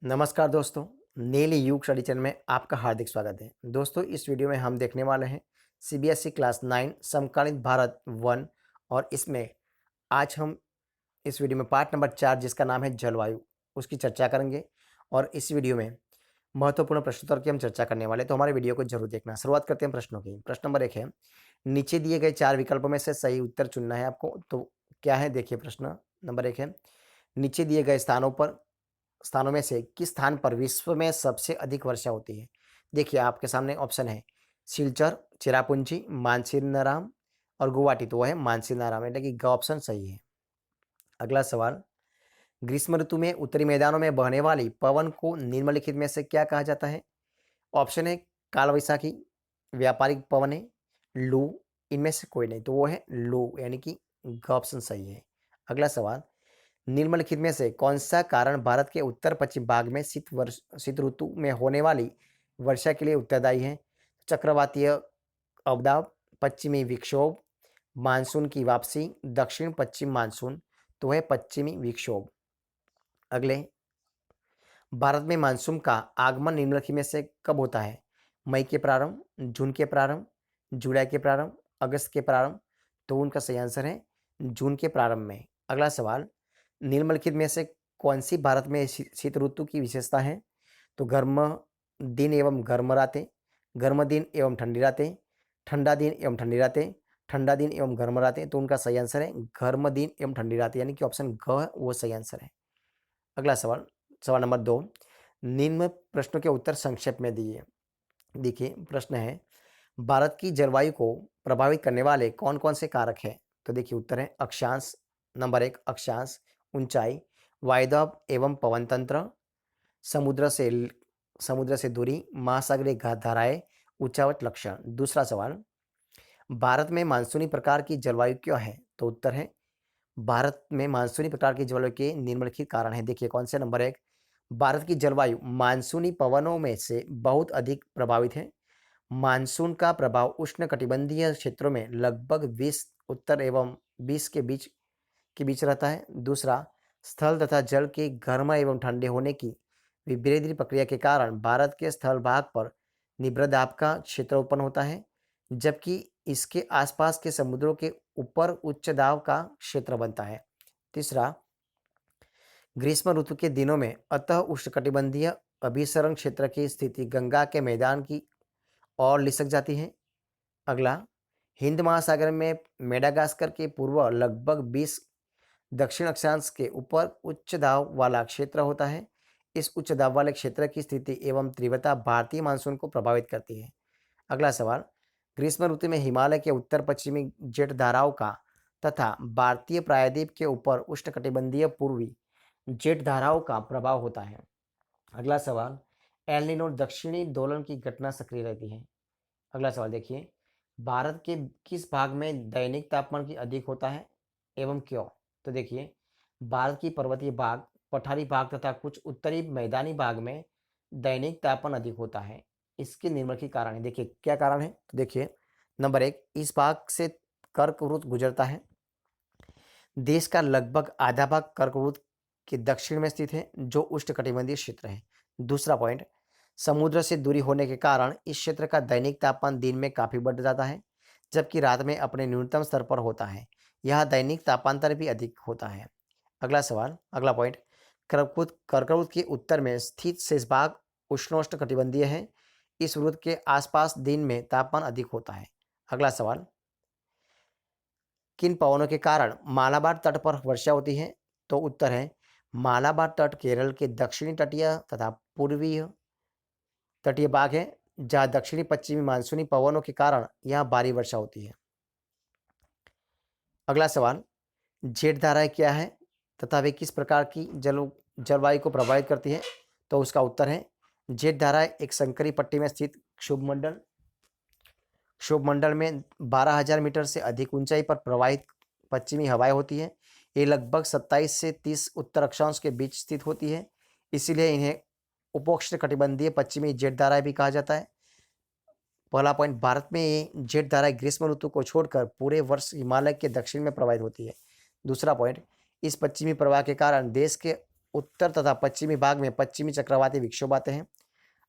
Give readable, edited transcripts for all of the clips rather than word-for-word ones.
नमस्कार दोस्तों, नीली युग स्टडी चैनल में आपका हार्दिक स्वागत है। दोस्तों, इस वीडियो में हम देखने वाले हैं सीबीएसई क्लास 9 समकालीन भारत 1 और इसमें आज हम इस वीडियो में पार्ट नंबर 4 जिसका नाम है जलवायु, उसकी चर्चा करेंगे। और इस वीडियो में महत्वपूर्ण प्रश्नोत्तर की हम चर्चा करने वाले हैं, तो हमारे वीडियो को जरूर देखना। शुरुआत करते हैं प्रश्नों की। प्रश्न नंबर 1 है, नीचे दिए गए 4 विकल्पों में से सही उत्तर चुनना है आपको। तो क्या है, देखिए प्रश्न नंबर 1 है, नीचे दिए गए स्थानों में से किस स्थान पर विश्व में सबसे अधिक वर्षा होती है। देखिए आपके सामने ऑप्शन है सिलचर, चिरापुंजी, मानसीनाराम और गुवाहाटी। तो वह है मानसीनाराम, यानी कि ग ऑप्शन सही है। अगला सवाल, ग्रीष्म ऋतु में उत्तरी मैदानों में बहने वाली पवन को निम्नलिखित में से क्या कहा जाता है। ऑप्शन है कालवैसाखी, व्यापारिक पवन, लू, इनमें से कोई नहीं। तो वो है लू, यानी कि ग ऑप्शन सही है। अगला सवाल, निम्नलिखित में से कौन सा कारण भारत के उत्तर पश्चिम भाग में शीत ऋतु में होने वाली वर्षा के लिए उत्तरदायी है। चक्रवातीय अवदाब, पश्चिमी विक्षोभ, मानसून की वापसी, दक्षिण पश्चिम मानसून। तो है पश्चिमी विक्षोभ। अगले, भारत में मानसून का आगमन निम्नलिखित में से कब होता है। मई के प्रारंभ, जून के प्रारंभ, जुलाई के प्रारंभ, अगस्त के प्रारंभ। तो उनका सही आंसर है जून के प्रारंभ में। अगला सवाल, निम्नलिखित में से कौन सी भारत में शीत ऋतु की विशेषता है। तो गर्म दिन एवं गर्म रातें, गर्म दिन एवं ठंडी रातें, ठंडा दिन एवं ठंडी रातें, ठंडा दिन एवं गर्म रातें। तो उनका सही आंसर है गर्म दिन एवं ठंडी रातें, यानी कि ऑप्शन ग वो सही आंसर है। अगला सवाल, सवाल नंबर 2, निम्न प्रश्नों के उत्तर संक्षेप में दिए। देखिए प्रश्न है, भारत की जलवायु को प्रभावित करने वाले कौन कौन से कारक हैं। तो देखिए उत्तर है अक्षांश। नंबर 1 अक्षांश, ऊंचाई, वायुदाब एवं पवन तंत्र, समुद्र से समुद्र से दूरी, महासागरीय धाराएं, उच्चावच लक्षण। दूसरा सवाल, भारत में मानसूनी प्रकार की जलवायु क्यों है। तो उत्तर है भारत में मानसूनी प्रकार की जलवायु के निम्नलिखित कारण है। देखिए कौन से। नंबर 1, भारत की जलवायु मानसूनी पवनों में से बहुत अधिक प्रभावित है। मानसून का प्रभाव उष्णकटिबंधीय क्षेत्रों में लगभग 20 उत्तर एवं 20 के बीच रहता है। दूसरा, स्थल तथा जल के गर्म एवं ठंडे होने की विभेदीय प्रक्रिया के कारण भारत के स्थल भाग पर निम्न दाब का क्षेत्र उत्पन्न होता है, जबकि इसके आसपास के समुद्रों के ऊपर उच्च दाब का क्षेत्र बनता है। तीसरा, ग्रीष्म ऋतु के दिनों में अतः उष्णकटिबंधीय अभिसरण क्षेत्र की स्थिति गंगा के मैदान की ओर लिसक जाती है। अगला, हिंद महासागर में मेडागास्कर के पूर्व लगभग 20 दक्षिण अक्षांश के ऊपर उच्च दाब वाला क्षेत्र होता है। इस उच्च दाब वाले क्षेत्र की स्थिति एवं तीव्रता भारतीय मानसून को प्रभावित करती है। अगला सवाल, ग्रीष्म ऋतु में हिमालय के उत्तर पश्चिमी जेट धाराओं का तथा भारतीय प्रायद्वीप के ऊपर उष्णकटिबंधीय पूर्वी जेट धाराओं का प्रभाव होता है। अगला सवाल, एल नीनो दक्षिणी दोलन की घटना सक्रिय रहती है। अगला सवाल देखिए, भारत के किस भाग में दैनिक तापमान की अधिक होता है एवं क्यों। तो देखिए, भारत की पर्वतीय भाग, पठारी भाग तथा कुछ उत्तरी मैदानी भाग में दैनिक तापमान अधिक होता है। इसके निम्नलिखित कारण है। देखिए क्या कारण है। तो देखिए नंबर 1, इस भाग से कर्कवृत्त गुजरता है। देश का लगभग आधा भाग कर्कवृत्त के दक्षिण में स्थित है, जो उष्णकटिबंधीय क्षेत्र है। दूसरा पॉइंट, समुद्र से दूरी होने के कारण इस क्षेत्र का दैनिक तापमान दिन में काफी बढ़ जाता है, जबकि रात में अपने न्यूनतम स्तर पर होता है। यहाँ दैनिक तापांतर भी अधिक होता है। अगला सवाल, अगला पॉइंट, कर्कवृत्त के उत्तर में स्थित शेष भाग उष्णोष्ण कटिबंधीय है। इस वृत्त के आसपास दिन में तापमान अधिक होता है। अगला सवाल, किन पवनों के कारण मालाबार तट पर वर्षा होती है। तो उत्तर है मालाबार तट केरल के दक्षिणी तटीय तथा पूर्वीय तटीय भाग है, जहां दक्षिणी पश्चिमी मानसूनी पवनों के कारण यहां भारी वर्षा होती है। अगला सवाल, जेट धाराएं क्या है तथा वे किस प्रकार की जलवायु को प्रभावित करती है। तो उसका उत्तर है जेट धाराएं एक संकरी पट्टी में स्थित क्षोभमंडल में 12,000 मीटर से अधिक ऊंचाई पर प्रवाहित पश्चिमी हवाएं होती है। ये लगभग 27 से 30 उत्तर अक्षांश के बीच स्थित होती है, इसीलिए इन्हें उपोष्ण कटिबंधीय पश्चिमी जेट धाराएं भी कहा जाता है। पहला पॉइंट, भारत में ये जेट धाराएं ग्रीष्म ऋतु को छोड़कर पूरे वर्ष हिमालय के दक्षिण में प्रवाहित होती है। दूसरा पॉइंट, इस पश्चिमी प्रवाह के कारण देश के उत्तर तथा पश्चिमी भाग में पश्चिमी चक्रवाती विक्षोभ आते हैं।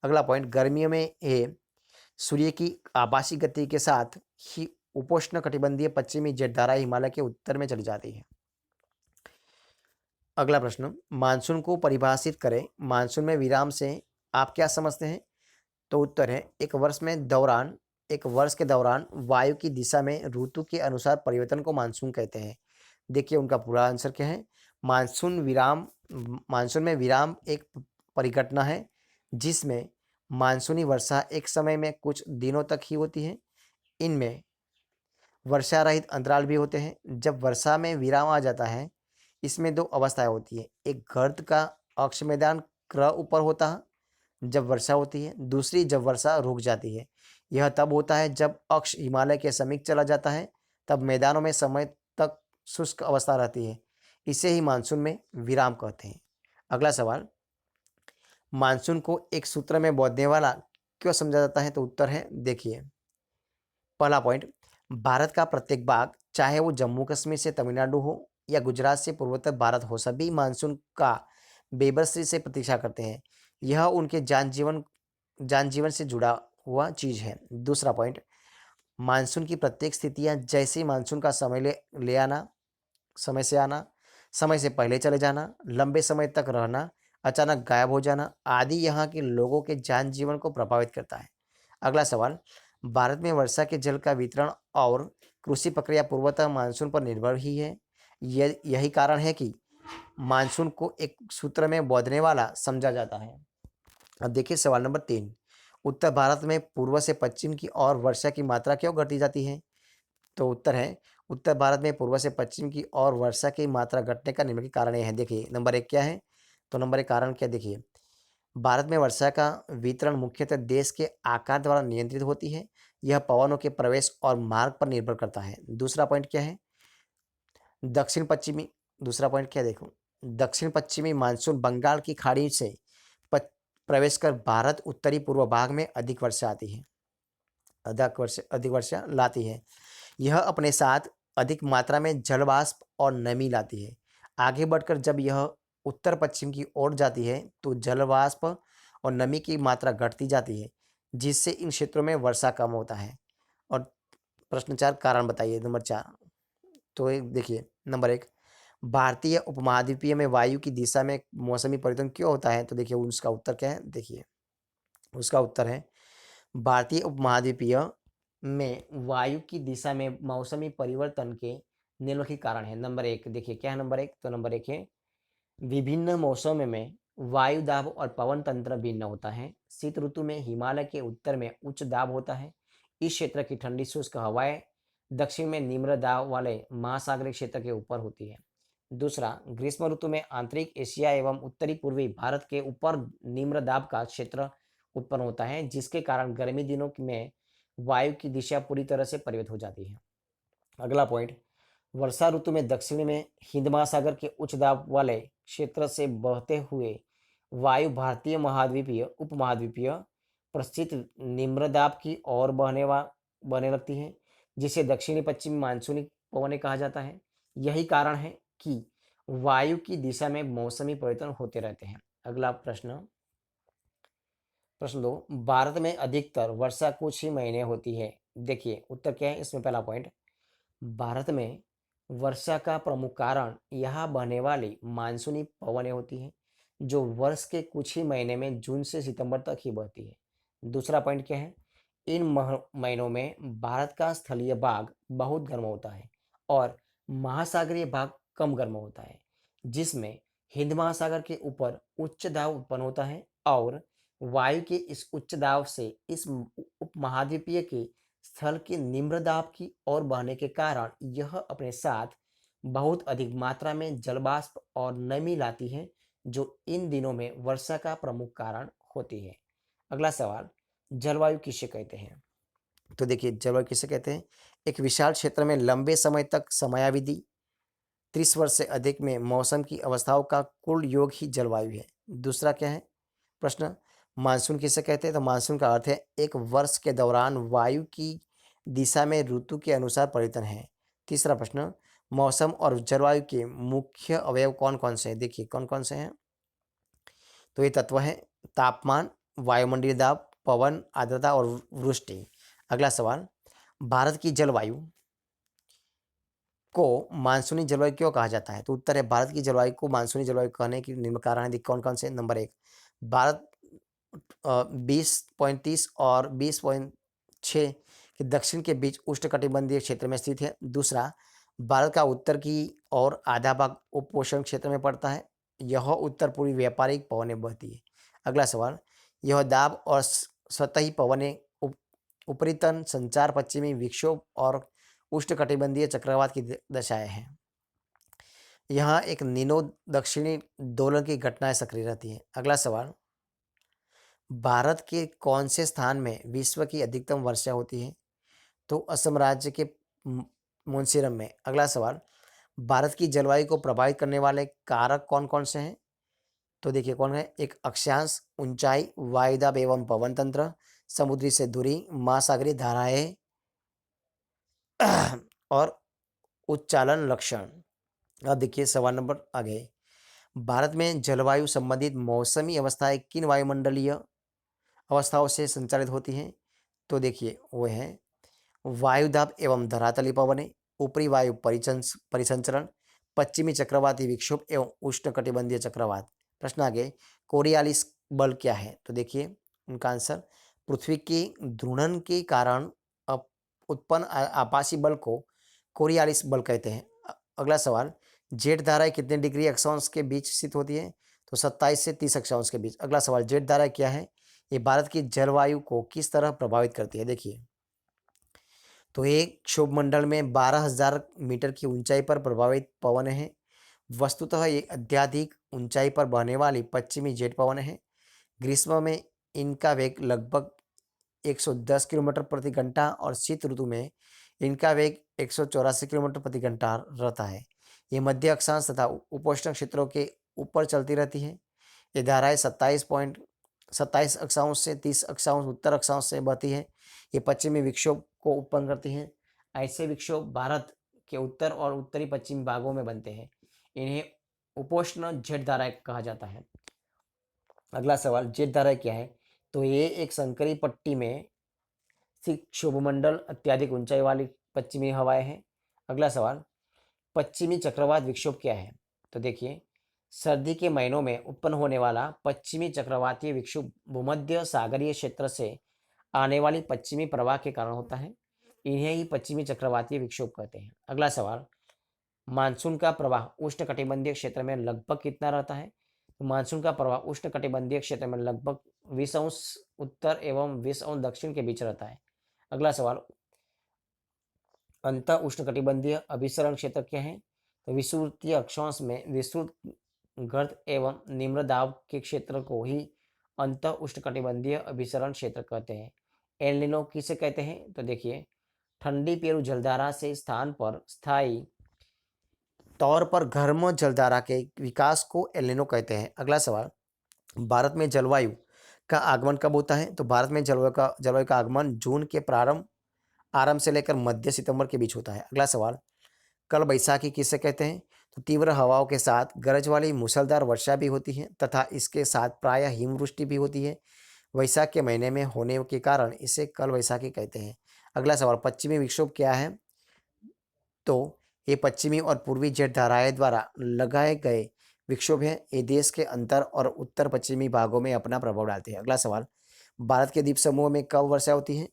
अगला पॉइंट, गर्मियों में ये सूर्य की आभासी गति के साथ ही उपोष्ण कटिबंधीय पश्चिमी जेट धारा हिमालय के उत्तर में चली जाती है। अगला प्रश्न, मानसून को परिभाषित करें। मानसून में विराम से आप क्या समझते हैं? तो उत्तर है, एक वर्ष के दौरान वायु की दिशा में ऋतु के अनुसार परिवर्तन को मानसून कहते हैं। देखिए उनका पूरा आंसर क्या है। मानसून में विराम एक परिघटना है जिसमें मानसूनी वर्षा एक समय में कुछ दिनों तक ही होती है। इनमें वर्षा रहित अंतराल भी होते हैं। जब वर्षा में विराम आ जाता है, इसमें दो अवस्थाएं होती है। एक गर्त का अक्ष मैदान क्रय ऊपर होता है जब वर्षा होती है, दूसरी जब वर्षा रुक जाती है। यह तब होता है जब अक्ष हिमालय के समीप चला जाता है, तब मैदानों में समय तक शुष्क अवस्था रहती है। इसे ही मानसून में विराम कहते हैं। अगला सवाल, मानसून को एक सूत्र में बांधने वाला क्यों समझा जाता है? तो उत्तर है, देखिए पहला पॉइंट, भारत का प्रत्येक भाग, चाहे वो जम्मू कश्मीर से तमिलनाडु हो या गुजरात से पूर्वोत्तर भारत हो, सभी मानसून का बेबसी से प्रतीक्षा करते हैं। यह उनके जान जीवन से जुड़ा हुआ चीज है। दूसरा पॉइंट, मानसून की प्रत्येक स्थितियां, जैसे मानसून का समय से आना, समय से पहले चले जाना, लंबे समय तक रहना, अचानक गायब हो जाना आदि यहाँ के लोगों के जान जीवन को प्रभावित करता है। अगला सवाल, भारत में वर्षा के जल का वितरण और कृषि प्रक्रिया पूर्वतः मानसून पर निर्भर ही है। यही कारण है कि मानसून को एक सूत्र में बांधने वाला समझा जाता है। अब देखिए सवाल नंबर 3, उत्तर भारत में पूर्व से पश्चिम की ओर वर्षा की मात्रा क्यों घटती जाती है? तो उत्तर है, उत्तर भारत में पूर्व से पश्चिम की ओर वर्षा की मात्रा घटने का निम्नलिखित कारण ये है। देखिए नंबर 1 क्या है? तो नंबर 1 कारण क्या, देखिए भारत में वर्षा का वितरण मुख्यतः देश के आकार द्वारा नियंत्रित होती है। यह पवनों के प्रवेश और मार्ग पर निर्भर करता है। दूसरा पॉइंट क्या है? दक्षिण पश्चिमी दूसरा पॉइंट क्या है? देखो, दक्षिण पश्चिमी मानसून बंगाल की खाड़ी से प्रवेश कर भारत उत्तरी पूर्व भाग में अधिक वर्षा अधिक वर्षा लाती है। यह अपने साथ अधिक मात्रा में जल वाष्प और नमी लाती है। आगे बढ़कर जब यह उत्तर पश्चिम की ओर जाती है तो जल वाष्प और नमी की मात्रा घटती जाती है, जिससे इन क्षेत्रों में वर्षा कम होता है। और प्रश्न 4, कारण बताइए। नंबर 4, तो देखिए नंबर 1, भारतीय उपमहाद्वीपीय में वायु की दिशा में मौसमी परिवर्तन क्यों होता है? तो देखिए उसका उत्तर क्या है? देखिए उसका उत्तर है, भारतीय उपमहाद्वीपीय में वायु की दिशा में मौसमी परिवर्तन के निम्नलिखित कारण है। नंबर 1, देखिए क्या है नंबर 1? तो नंबर 1 है, विभिन्न मौसमों में वायु दाब और पवन तंत्र भिन्न होता है। शीत ऋतु में हिमालय के उत्तर में उच्च दाब होता है। इस क्षेत्र की ठंडी शुष्क हवाएं दक्षिण में निम्न दाब वाले महासागरीय क्षेत्र के ऊपर होती है। दूसरा, ग्रीष्म ऋतु में आंतरिक एशिया एवं उत्तरी पूर्वी भारत के ऊपर निम्न दाब का क्षेत्र उत्पन्न होता है, जिसके कारण गर्मी दिनों में वायु की दिशा पूरी तरह से परिवर्तित हो जाती है। अगला पॉइंट, वर्षा ऋतु में दक्षिण में हिंद महासागर के उच्च दाब वाले क्षेत्र से बहते हुए वायु भारतीय महाद्वीपीय उपमहाद्वीपीय प्रस्थित निम्न दाब की ओर बहने लगती है, जिसे दक्षिणी पश्चिमी मानसूनी पवनें कहा जाता है। यही कारण है कि वायु की दिशा में मौसमी परिवर्तन होते रहते हैं। अगला प्रश्न 2, भारत में अधिकतर वर्षा कुछ ही महीने होती है। देखिए उत्तर क्या है इसमें? पहला पॉइंट, भारत में वर्षा का प्रमुख कारण यहाँ बहने वाली मानसूनी पवनें होती हैं, जो वर्ष के कुछ ही महीने में जून से सितंबर तक ही बहती है। दूसरा पॉइंट क्या है? इन महीनों में भारत का स्थलीय भाग बहुत गर्म होता है और महासागरीय भाग कम गर्म होता है, जिसमें हिंद महासागर के ऊपर उच्च दाब उत्पन्न होता है और वायु के इस उच्च दाब से इस उपमहाद्वीपीय के स्थल के निम्न दाब की ओर बहने के कारण यह अपने साथ बहुत अधिक मात्रा में जलवाष्प और नमी लाती है, जो इन दिनों में वर्षा का प्रमुख कारण होती है। अगला सवाल, जलवायु किसे कहते हैं? तो देखिए जलवायु किसे कहते हैं? एक विशाल क्षेत्र में लंबे समय तक समयावधि 30 वर्ष से अधिक में मौसम की अवस्थाओं का कुल योग ही जलवायु है। दूसरा क्या है प्रश्न? मानसून किसे कहते हैं? तो मानसून का अर्थ है एक वर्ष के दौरान वायु की दिशा में ऋतु के अनुसार परिवर्तन है। तीसरा प्रश्न, मौसम और जलवायु के मुख्य अवयव कौन कौन से हैं? देखिए कौन कौन से हैं? तो ये तत्व हैं तापमान, वायुमंडलीय दाब, पवन, आर्द्रता और वृष्टि। अगला सवाल, भारत की जलवायु को मानसूनी जलवायु क्यों कहा जाता है? तो उत्तर है भारत की जलवायु को मानसूनी जलवायु कहने के निम्न कारण है। कौन कौन से? नंबर एक, भारत 20.30 और 20.6 के दक्षिण के बीच उष्णकटिबंधीय क्षेत्र में स्थित है। दूसरा, भारत का उत्तर की ओर आधा भाग उपोष्ण क्षेत्र में पड़ता है। यह उत्तर पूर्वी व्यापारिक पवनें बहती है। अगला सवाल, यह दाब और सतही पवनें उपरितन संचार, पश्चिमी विक्षोभ और उष्णकटिबंधीय चक्रवात की दशाएं हैं। यहाँ एक निनो दक्षिणी दोलन की घटनाएं सक्रिय रहती हैं। अगला सवाल, भारत के कौन से स्थान में विश्व की अधिकतम वर्षा होती है? तो असम राज्य के मोन्सीरम में। अगला सवाल, भारत की जलवायु को प्रभावित करने वाले कारक कौन कौन से हैं? तो देखिए कौन है, एक अक्षांश, ऊंचाई, वायुदाब एवं पवन तंत्र, समुद्री से दूरी, महासागरीय धाराएं और उच्चालन लक्षण। अब देखिए सवाल नंबर आगे, भारत में जलवायु संबंधित मौसमी अवस्थाएं किन वायुमंडलीय अवस्थाओं से संचालित होती हैं? तो देखिए वो है वायुदाब एवं धरातली पवनें, ऊपरी वायु परिसंचरण, पश्चिमी चक्रवाती विक्षोभ एवं उष्णकटिबंधीय चक्रवात। प्रश्न आगे, कोरियालिस बल क्या है? तो देखिए उनका आंसर, पृथ्वी के घूर्णन के कारण उत्पन्न आभासी बल को कोरियालिस बल कहते हैं। अगला सवाल, जेट धाराएं कितने डिग्री अक्षांश के बीच स्थित होती है? तो 27 से 30 अक्षांश के बीच। अगला सवाल, जेट धाराएं क्या है? ये भारत की जलवायु को किस तरह प्रभावित करती है? देखिए, तो एक क्षोभमंडल में 12,000 मीटर की ऊंचाई पर प्रभावित पवन है। वस्तुतः ये अत्यधिक ऊंचाई पर बहने वाली पश्चिमी जेट पवन है। ग्रीष्म में इनका वेग लगभग 110 किलोमीटर प्रति घंटा और शीत ऋतु में इनका वेग 184 किलोमीटर प्रति घंटा रहता है। ये मध्य अक्षांश तथा उपोष्ण क्षेत्रों के ऊपर चलती रहती है। ये धाराएं 27 अक्षांश से 30 अक्षांश उत्तर अक्षांश से बहती है। ये पश्चिमी विक्षोभ को उत्पन्न करती हैं। ऐसे विक्षोभ भारत के उत्तर और उत्तरी पश्चिमी भागों में बनते हैं। इन्हें उपोष्ण जेट धाराएं कहा जाता है। अगला सवाल, जेट धाराएं क्या है? तो ये एक संकरी पट्टी में क्षोभमंडल अत्यधिक ऊंचाई वाली पश्चिमी हवाएं हैं। अगला सवाल, पश्चिमी चक्रवात विक्षोभ क्या है? तो देखिए, सर्दी के महीनों में उत्पन्न होने वाला पश्चिमी चक्रवातीय विक्षोभ भूमध्य सागरीय क्षेत्र से आने वाली पश्चिमी प्रवाह के कारण होता है। इन्हें ही पश्चिमी चक्रवातीय विक्षोभ कहते हैं। अगला सवाल, मानसून का प्रवाह उष्णकटिबंधीय क्षेत्र में लगभग कितना रहता है? तो मानसून का प्रवाह उष्णकटिबंधीय क्षेत्र में लगभग 20° उत्तर एवं 20° दक्षिण के बीच रहता है। अगला सवाल, अंत उष्णकटिबंधीय अभिसरण क्षेत्र क्या है? तो विषुवतीय अक्षांश में विस्तृत गर्त एवं निम्न दाब के क्षेत्र को ही अंत उष्णकटिबंधीय अभिसरण क्षेत्र कहते हैं। एल नीनो किसे कहते हैं? तो देखिए, ठंडी पेरू जलधारा से स्थान पर स्थायी तौर पर गर्म जलधारा के विकास को एल नीनो कहते हैं। अगला सवाल, भारत में जलवायु का आगमन कब होता है? तो भारत में जलवायु का आगमन जून के आरंभ से लेकर मध्य सितंबर के बीच होता है। अगला सवाल, कल बैसाखी किसे कहते हैं? तो तीव्र हवाओं के साथ गरज वाली मूसलाधार वर्षा भी होती है तथा इसके साथ प्रायः हिमवृष्टि भी होती है। वैशाख के महीने में होने के कारण इसे कल वैसाखी कहते हैं। अगला सवाल, पश्चिमी विक्षोभ क्या है? तो ये पश्चिमी और पूर्वी जेट धाराएं द्वारा लगाए गए विक्षोभ हैं। ये देश के अंतर और उत्तर पश्चिमी भागों में अपना प्रभाव डालते हैं। अगला सवाल, भारत के द्वीप समूह में कब वर्षा होती है?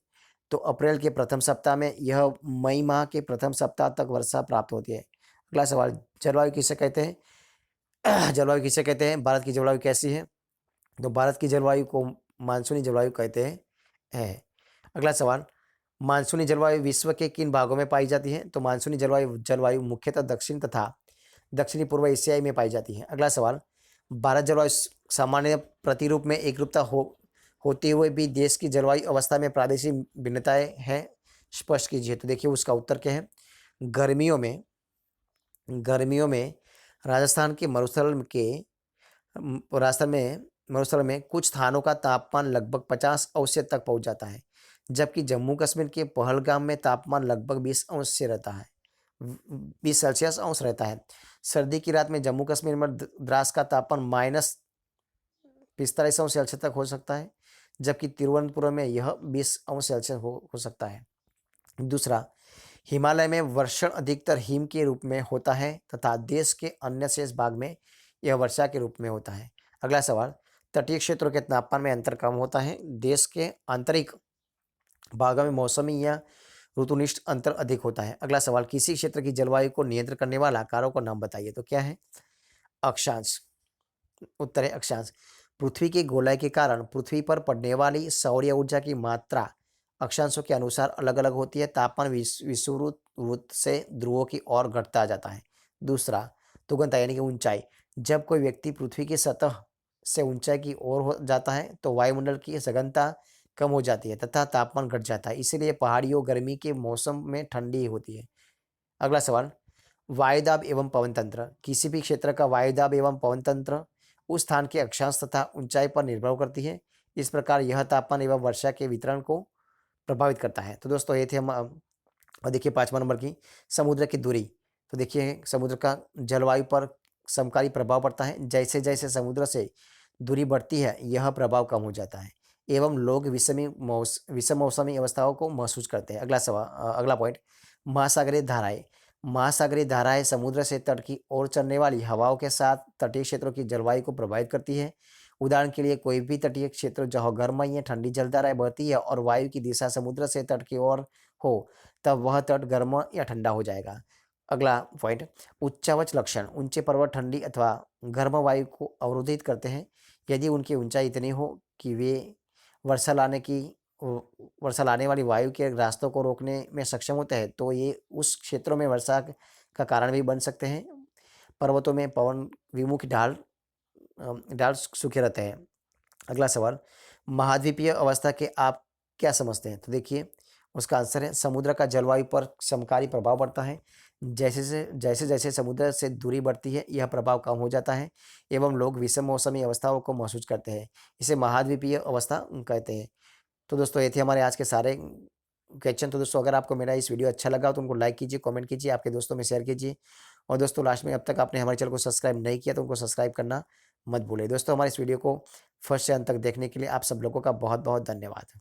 तो अप्रैल के प्रथम सप्ताह में, यह मई माह के प्रथम सप्ताह तक वर्षा प्राप्त होती है। अगला सवाल, जलवायु किसे कहते हैं? जलवायु किसे कहते हैं? भारत की जलवायु कैसी है? तो भारत की जलवायु को मानसूनी जलवायु कहते हैं। अगला सवाल, मानसूनी जलवायु विश्व के किन भागों में पाई जाती है? तो मानसूनी जलवायु मुख्यतः दक्षिण तथा दक्षिणी पूर्व एशियाई में पाई जाती है। अगला सवाल, भारत जलवायु सामान्य प्रतिरूप में एकरूपता होते हुए भी देश की जलवायु अवस्था में प्रादेशिक भिन्नताएं हैं, स्पष्ट कीजिए। तो देखिए उसका उत्तर क्या है, गर्मियों में राजस्थान में कुछ स्थानों का तापमान लगभग 50° तक पहुंच जाता है, जबकि जम्मू कश्मीर के पहलगाम में तापमान लगभग 20° से रहता है, 20°C रहता है। सर्दी की रात में जम्मू कश्मीर में द्रास का तापमान 45 अंश सेल्सियस तक हो सकता है, जबकि तिरुवनंतपुरम में यह 20 अंश सेल्सियस हो सकता है। दूसरा, हिमालय में वर्षण अधिकतर हिम के रूप में होता है तथा देश के अन्य शेष भाग में यह वर्षा के रूप में होता है। अगला सवाल, तटीय क्षेत्रों के तापमान में अंतर कम होता है, देश के आंतरिक भागों में मौसमी या ऋतुनिष्ठ अंतर अधिक होता है। अगला सवाल, किसी क्षेत्र की जलवायु को नियंत्रित करने वाला कारकों का नाम बताइए। तो क्या है? अक्षांश। उत्तर है अक्षांश। पृथ्वी की गोलाई के कारण पृथ्वी पर पड़ने वाली सौर ऊर्जा की मात्रा अक्षांशों के अनुसार अलग अलग होती है। तापमान विषुववृत्त वृत्त से ध्रुवों की ओर घटता जाता है। दूसरा, तुगनता यानी कि ऊंचाई। जब कोई व्यक्ति पृथ्वी की सतह से ऊंचाई की ओर हो जाता है तो वायुमंडल की सघनता कम हो जाती है तथा तापमान घट जाता है, इसीलिए पहाड़ियों गर्मी के मौसम में ठंडी होती है। अगला सवाल, वायुदाब एवं पवन तंत्र। किसी भी क्षेत्र का वायुदाब एवं पवन तंत्र उस स्थान के अक्षांश तथा ऊंचाई पर निर्भर करती है। इस प्रकार यह तापमान एवं वर्षा के वितरण को प्रभावित करता है। तो दोस्तों ये थे हम। देखिए 5वां नंबर की समुद्र की दूरी। तो देखिए समुद्र का जलवायु पर समकारी प्रभाव पड़ता है। जैसे जैसे समुद्र से दूरी बढ़ती है यह प्रभाव कम हो जाता है एवं लोग विषम मौसमी अवस्थाओं को महसूस करते हैं। अगला पॉइंट, महासागरीय धाराएं। महासागरीय धाराएं समुद्र से तट की ओर चलने वाली हवाओं के साथ तटीय क्षेत्रों की जलवायु को प्रभावित करती है। उदाहरण के लिए कोई भी तटीय क्षेत्र जहाँ गर्म या ठंडी जलधाराएं बहती है और वायु की दिशा समुद्र से तट की ओर हो तब वह तट गर्म या ठंडा हो जाएगा। अगला पॉइंट, उच्चावच लक्षण। ऊंचे पर्वत ठंडी अथवा गर्म वायु को अवरोधित करते हैं। यदि उनकी ऊंचाई इतनी हो कि वे वर्षा लाने वाली वायु के रास्तों को रोकने में सक्षम होते हैं तो ये उस क्षेत्रों में वर्षा का कारण भी बन सकते हैं। पर्वतों में पवन विमुख ढाल सूखे रहते हैं। अगला सवाल, महाद्वीपीय अवस्था के आप क्या समझते हैं? तो देखिए उसका आंसर है समुद्र का जलवायु पर समकारी प्रभाव पड़ता है। जैसे जैसे समुद्र से दूरी बढ़ती है यह प्रभाव कम हो जाता है एवं लोग विषम मौसमी अवस्थाओं को महसूस करते हैं। इसे महाद्वीपीय अवस्था कहते हैं। तो दोस्तों ये थे हमारे आज के सारे क्वेश्चन। तो दोस्तों अगर आपको मेरा इस वीडियो अच्छा लगा तो उनको लाइक कीजिए, कमेंट कीजिए, आपके दोस्तों में शेयर कीजिए और दोस्तों लास्ट में अब तक आपने हमारे चैनल को सब्सक्राइब नहीं किया तो उनको सब्सक्राइब करना मत भूलिए। दोस्तों हमारे इस वीडियो को फर्स्ट से अंत तक देखने के लिए आप सब लोगों का बहुत बहुत धन्यवाद।